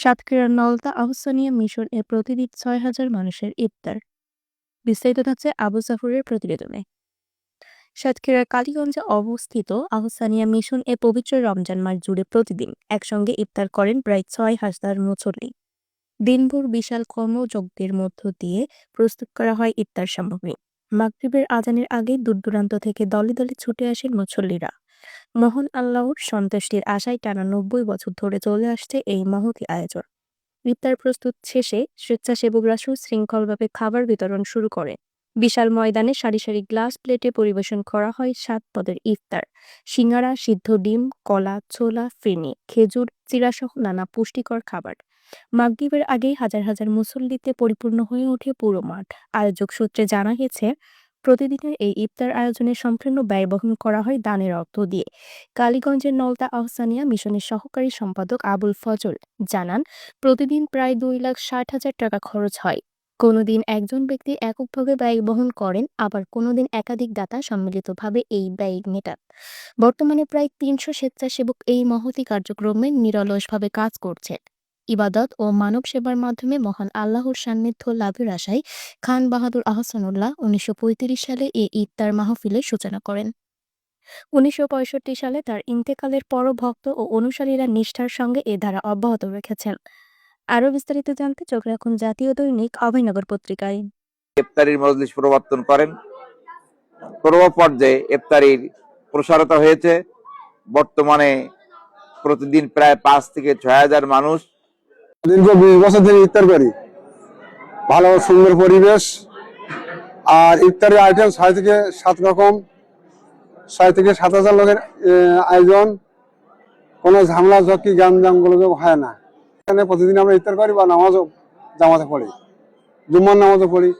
সাতক্ষীরার নলতা আহ্ছানিয়া মিশন এ প্রতিদিন ৬,০০০ মানুষের ইফতার। বিস্তারিত থাকছে আবু জাফরের প্রতিবেদনে। সাতক্ষীরার কালীগঞ্জে অবস্থিত আহ্ছানিয়া মিশন এ পবিত্র রমজান মাস জুড়ে প্রতিদিন একসঙ্গে ইফতার করেন প্রায় ৬,০০০ মুসল্লি। দিনভর বিশাল কর্মযজ্ঞের মধ্য দিয়ে প্রস্তুত করা হয় ইফতার সামগ্রী। মাগরিবের আজানের আগে দূর-দূরান্ত থেকে দলে দলে ছুটে আসেন মুসল্লিরা। মহান আল্লাহর সন্তুষ্টির আশায় টানা ৯০ বছর ধরে চলে আসছে এই মহতী আয়োজন। ইফতার প্রস্তুত শেষে স্বেচ্ছাসেবকরা সুশৃঙ্খলভাবে খাবার বিতরণ শুরু করে। বিশাল ময়দানে সারি সারি গ্লাস প্লেটে পরিবেশন করা হয় ৭ পদের ইফতার। সিঙ্গারা, সিদ্ধ ডিম, কলা, ছোলা, ফিরনি, খেজুর, চিড়াসহ নানা পুষ্টিকর খাবার। মাগরিবের আগেই হাজার হাজার মুসল্লিতে পরিপূর্ণ হয়ে ওঠে পুরো মাঠ। আয়োজক সূত্রে জানা গেছে, প্রতিদিনের এই ইফতার আয়োজনে সম্পূর্ণ ব্যয় বহন করা হয় দানের অর্থ দিয়ে। কালীগঞ্জের নলতা আহ্ছানিয়া মিশনের সহকারী সম্পাদক আবুল ফজল জানান, প্রতিদিন প্রায় ২,৬০,০০০ টাকা খরচ হয়। কোনোদিন একজন ব্যক্তি এককভাবে ব্যয় বহন করেন, আবার কোনোদিন একাধিক দাতা সম্মিলিতভাবে এই ব্যয় মেটান। বর্তমানে প্রায় ৩০০ স্বেচ্ছাসেবক এই মহতী কার্যক্রমে নিরলসভাবে কাজ করছেন। ইবাদত ও মানব সেবার মাধ্যমে মহান আল্লাহর সান্নিধ্য লাভের আশায় খান বাহাদুর আহসানুল্লাহ ১৯৩৫ সালে এ ইফতার মাহফিলের সূচনা করেন। ১৯৬৫ সালে তার ইন্তেকালের পরও ভক্ত ও অনুসারীরা নিষ্ঠার সঙ্গে এ ধারা অব্যাহত রেখেছেন। আরও বিস্তারিত জানতে চোখ রাখুন জাতীয় দৈনিক অভয়নগর পত্রিকায়। ইফতারির মজলিস প্রবর্তন করেন। পূর্ব পর্যায়ে ইফতারির প্রসারতা হয়েছে। বর্তমানে প্রতিদিন প্রায় ৫ থেকে ৬,০০০ মানুষ দীর্ঘ ২০ বছর ধরে ইফতার করি। ভালো সুন্দর পরিবেশ, আর ইফতারের আইটেম ৬ থেকে ৭ রকম, ৬ থেকে ৭,০০০ লোকের আয়োজন। কোনো ঝামেলা ঝক্কি গ্যাঞ্জাম হয় না। এখানে প্রতিদিন আমরা ইফতার করি বা নামাজও জামাতে পড়ি, জুম্মার নামাজও পড়ি।